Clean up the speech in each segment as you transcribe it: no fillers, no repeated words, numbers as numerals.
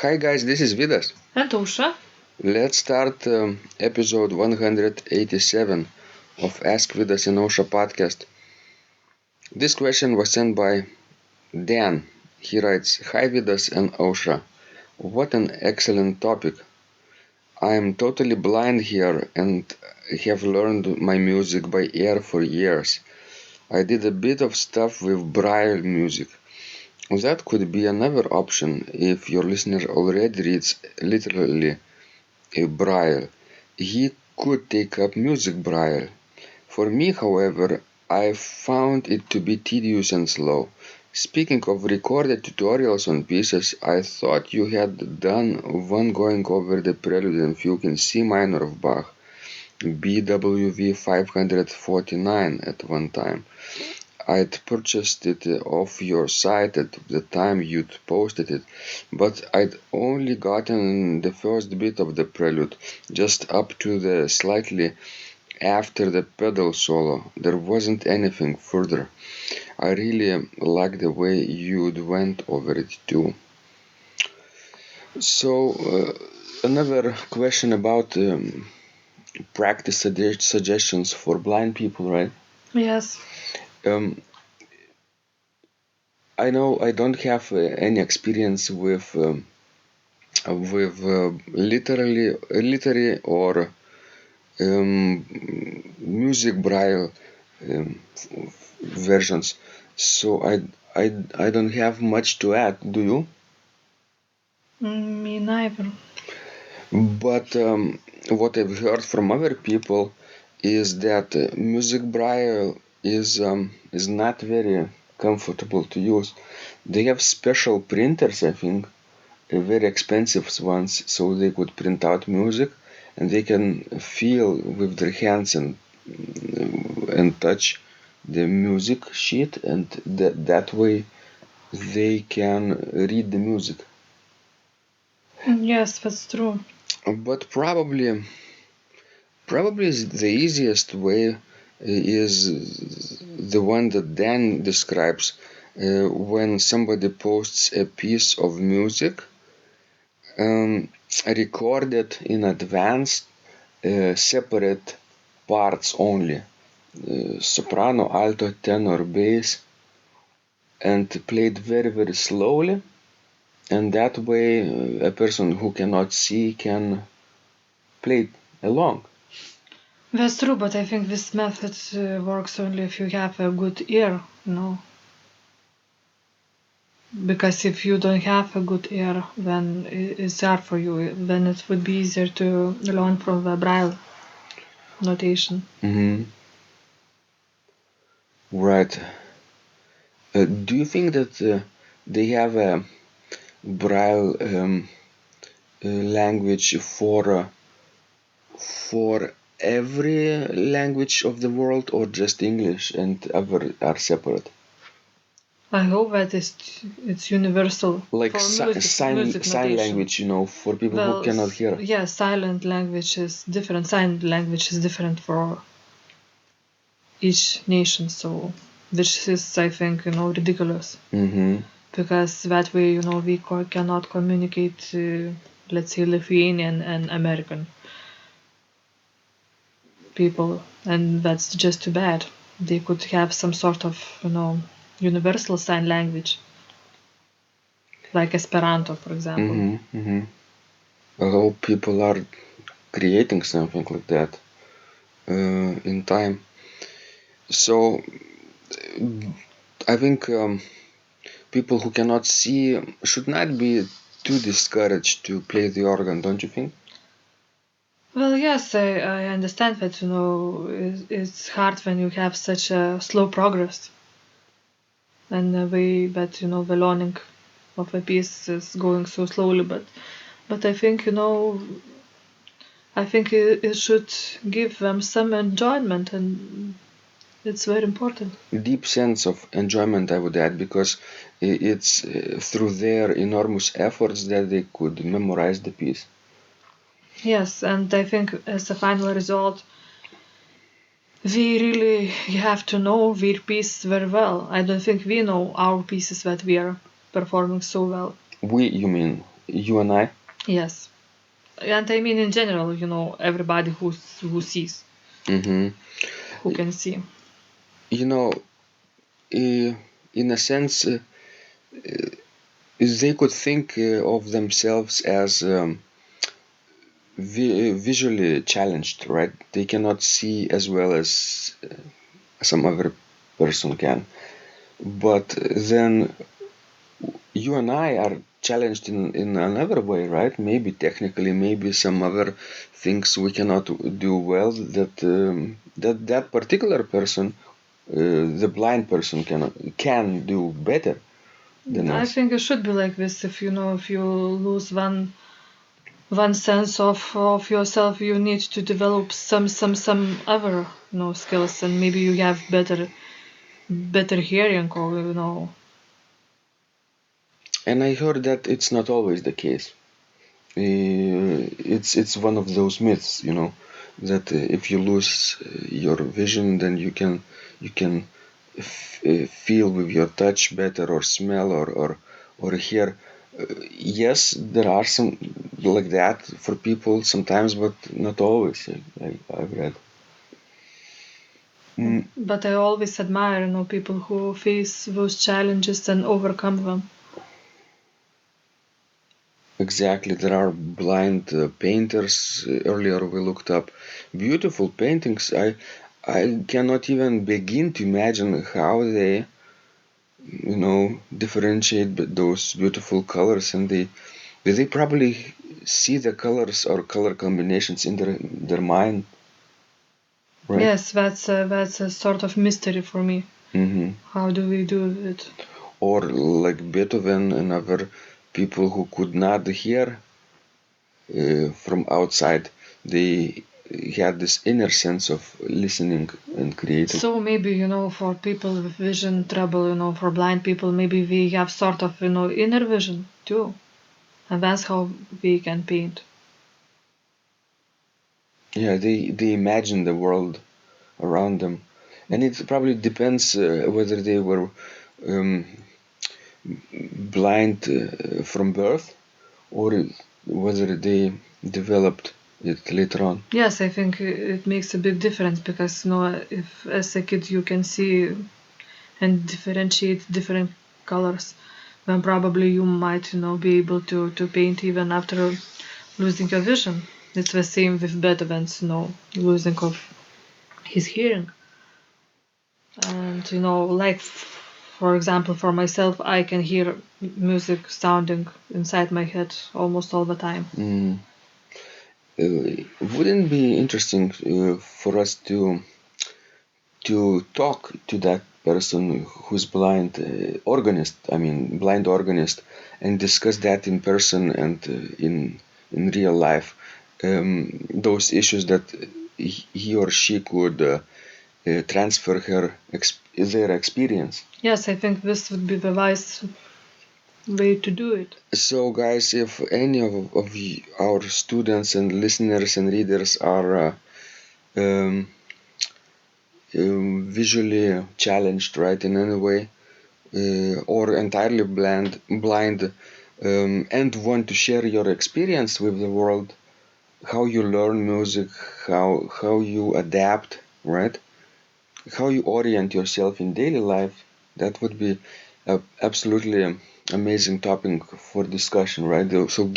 Hi guys, this is Vidas. And Ausra. Let's start episode 187 of Ask Vidas and Ausra podcast. This question was sent by Dan. He writes, Hi Vidas and Ausra. What an excellent topic. I am totally blind here and have learned my music by ear for years. I did a bit of stuff with Braille music. That could be another option if your listener already reads literally a Braille. He could take up music Braille. For me, however, I found it to be tedious and slow. Speaking of recorded tutorials on pieces, I thought you had done one going over the prelude and fugue in C minor of Bach, BWV 549 at one time. I'd purchased it off your site at the time you'd posted it, but I'd only gotten the first bit of the prelude, just up to the slightly after the pedal solo. There wasn't anything further. I really liked the way you'd went over it too. So, another question about practice suggestions for blind people, right? Yes. I know I don't have any experience with literary or music Braille versions, so I don't have much to add. Do you? Me neither. But what I've heard from other people is that music Braille is not very comfortable to use. They have special printers, I think, very expensive ones, so they could print out music, and they can feel with their hands and touch the music sheet, and that way they can read the music. Yes, that's true. But probably the easiest way is the one that Dan describes when somebody posts a piece of music recorded in advance, separate parts only, soprano, alto, tenor, bass, and played very, very slowly, and that way a person who cannot see can play along. That's true, but I think this method works only if you have a good ear, Because if you don't have a good ear, then it's hard for you. Then it would be easier to learn from the Braille notation. Mm-hmm. Right. Do you think that they have a Braille language for every language of the world, or just English and other are separate? I hope that it's universal. Like for music sign notation. language, for people who cannot hear. Yeah, silent language is different. Sign language is different for each nation, so which is, I think, ridiculous. Mm-hmm. Because that way, we cannot communicate, let's say, Lithuanian and American people, and that's just too bad. They could have some sort of, universal sign language, like Esperanto, for example. Mm-hmm. Mm-hmm. I hope people are creating something like that in time. So I think people who cannot see should not be too discouraged to play the organ, don't you think? Well, yes, I understand that, it's hard when you have such a slow progress. And the way that, the learning of a piece is going so slowly, but I think, I think it should give them some enjoyment, and it's very important. Deep sense of enjoyment, I would add, because it's through their enormous efforts that they could memorize the piece. Yes, and I think as a final result, we really have to know their piece very well. I don't think we know our pieces that we are performing so well. We, you mean? you and I? Yes. And I mean in general, everybody who sees, Mm-hmm. who can see. You know, in a sense, they could think of themselves as visually challenged, right? They cannot see as well as some other person can. But then you and I are challenged in another way, right? Maybe technically, maybe some other things we cannot do well that particular person, the blind person, can do better than I us. think it should be like this. If you lose one sense of yourself, you need to develop some other skills, and maybe you have better hearing, or And I heard that it's not always the case. It's one of those myths, that if you lose your vision, then you can feel with your touch better, or smell, or hear. Yes, there are some like that for people sometimes, but not always. I've read. Mm, But I always admire people who face those challenges and overcome them. exactly, there are blind painters. Earlier we looked up beautiful paintings. I cannot even begin to imagine how they differentiate those beautiful colors, and they probably see the colors or color combinations in their mind, right? Yes, that's a sort of mystery for me. Hmm. How do we do it? Or like Beethoven and other people who could not hear from outside, they had this inner sense of listening and creating. So maybe, for people with vision trouble, for blind people, maybe we have sort of, inner vision too. And that's how we can paint. Yeah, they imagine the world around them, and it probably depends whether they were um, blind from birth, or whether they developed it later on. Yes, I think it makes a big difference because, if as a kid you can see and differentiate different colors, then probably you might, be able to paint even after losing your vision. It's the same with Beethoven's, losing of his hearing. And, like, for example, for myself, I can hear music sounding inside my head almost all the time. Mm. Wouldn't it be interesting for us to talk to that person who's blind, organist, I mean blind organist, and discuss that in person and in real life, those issues that he or she could transfer their experience. Yes, I think this would be the wise way to do it. So, guys, if any of our students and listeners and readers are um, visually challenged, right, in any way, or entirely blind, and want to share your experience with the world, how you learn music, how you adapt, right, how you orient yourself in daily life, that would be a absolutely amazing topic for discussion, right? So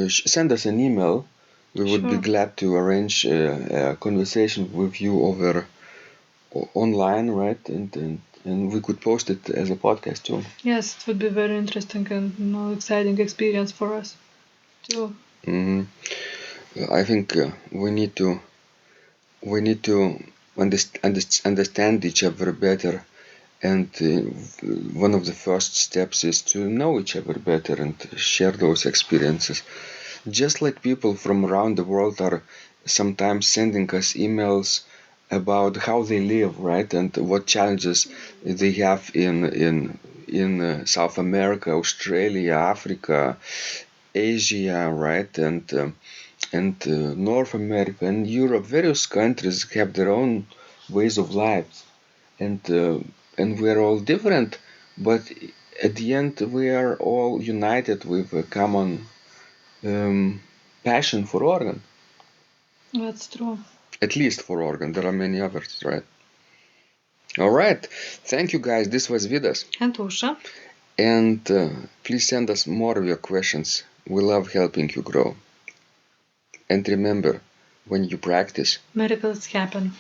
send us an email. We would be Sure. glad to arrange a conversation with you over online, right? And we could post it as a podcast too. Yes, it would be very interesting and exciting experience for us too. Hmm. I think we need to understand each other better, and one of the first steps is to know each other better and share those experiences. Just like people from around the world are sometimes sending us emails about how they live, right, and what challenges they have in South America, Australia, Africa, Asia, right, and North America and Europe. Various countries have their own ways of life, and uh, and we're all different, but at the end we are all united with a common passion for organ. That's true. At least for organ. There are many others, right? All right. Thank you, guys. This was Vidas. And Usha. And please send us more of your questions. We love helping you grow. And remember, when you practice, Miracles happen.